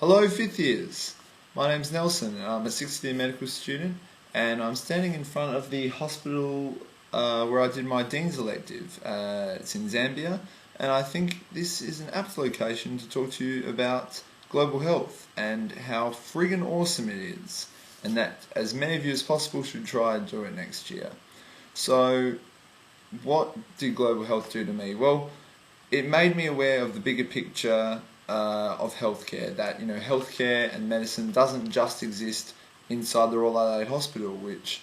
Hello fifth years, my name's Nelson and I'm a 6th year medical student and I'm standing in front of the hospital where I did my Dean's elective. It's in Zambia and I think this is an apt location to talk to you about global health and how friggin' awesome it is, and that as many of you as possible should try and do it next year. So what did global health do to me? Well, it made me aware of the bigger picture of healthcare, that healthcare and medicine doesn't just exist inside the Royal Adelaide Hospital, which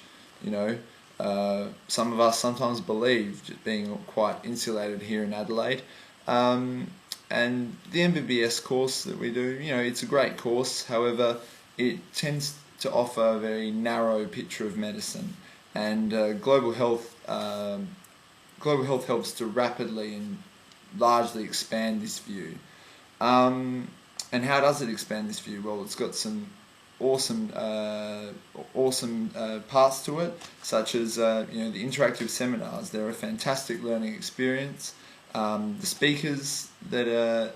some of us sometimes believe, just being quite insulated here in Adelaide. And the MBBS course that we do, it's a great course. However, it tends to offer a very narrow picture of medicine, and global health helps to rapidly and largely expand this view. And how does it expand this view? Well, it's got some awesome parts to it, such as the interactive seminars. They're a fantastic learning experience. The speakers that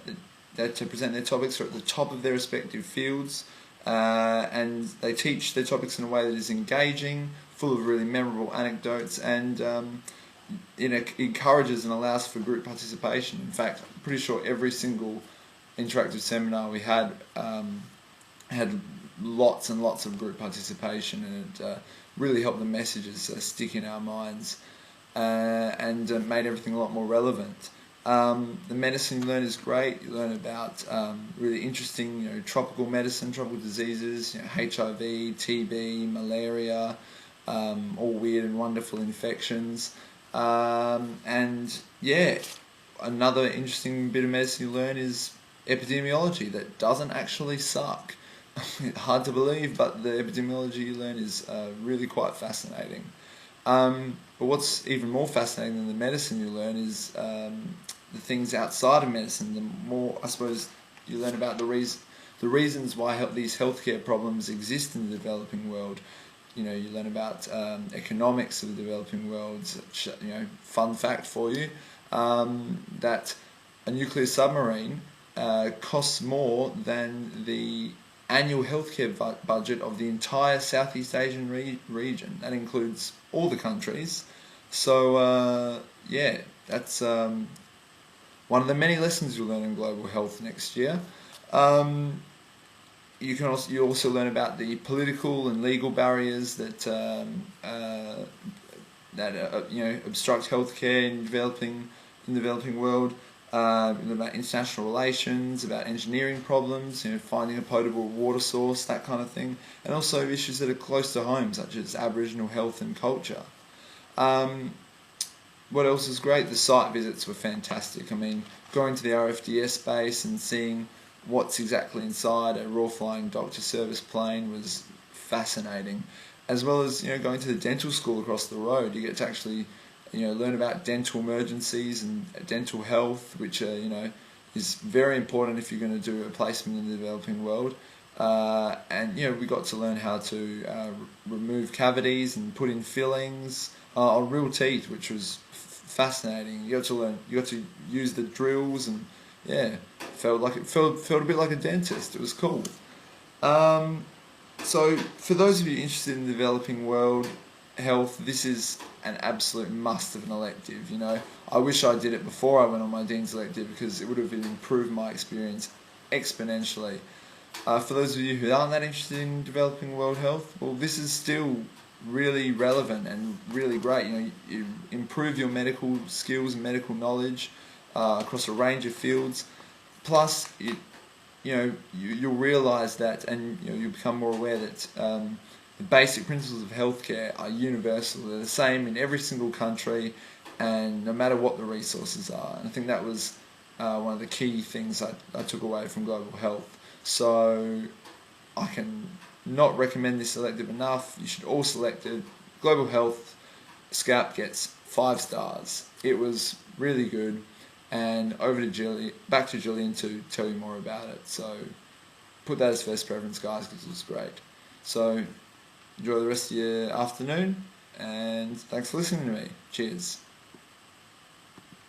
to present their topics are at the top of their respective fields, and they teach their topics in a way that is engaging, full of really memorable anecdotes, and it encourages and allows for group participation. In fact, I'm pretty sure every single interactive seminar we had lots and lots of group participation, and it really helped the messages stick in our minds, and made everything a lot more relevant. The medicine you learn is great. You learn about really interesting tropical medicine, tropical diseases, HIV, TB, malaria, all weird and wonderful infections. And yeah, another interesting bit of medicine you learn is epidemiology that doesn't actually suck. Hard to believe, but the epidemiology you learn is really quite fascinating. But what's even more fascinating than the medicine you learn is the things outside of medicine. The more, I suppose, you learn about the reasons why these healthcare problems exist in the developing world. You learn about economics of the developing world. Such, fun fact for you, that a nuclear submarine costs more than the annual healthcare budget of the entire Southeast Asian region. That includes all the countries. So yeah, that's one of the many lessons you'll learn in global health next year. You also learn about the political and legal barriers that obstruct healthcare in the developing world. About international relations, about engineering problems, finding a potable water source, that kind of thing, and also issues that are close to home, such as Aboriginal health and culture. What else is great? The site visits were fantastic. I mean, going to the RFDS base and seeing what's exactly inside a Royal Flying Doctor Service plane was fascinating, as well as going to the dental school across the road. You get to actually learn about dental emergencies and dental health, which is very important if you're going to do a placement in the developing world. And we got to learn how to remove cavities and put in fillings on real teeth, which was fascinating. You got to use the drills, and felt a bit like a dentist. It was cool. So for those of you interested in the developing world health, this is an absolute must of an elective. I wish I did it before I went on my Dean's elective, because it would have improved my experience exponentially. For those of you who aren't that interested in developing world health, well, this is still really relevant and really great. You improve your medical skills and medical knowledge across a range of fields. Plus, you'll realise that, and you'll become more aware that the basic principles of healthcare are universal. They're the same in every single country, and no matter what the resources are. And I think that was one of the key things I took away from global health. So I can not recommend this elective enough. You should all select it. Global Health Scout gets 5 stars. It was really good. And back to Gillian to tell you more about it. So put that as first preference, guys, because it was great. So enjoy the rest of your afternoon, and thanks for listening to me. Cheers.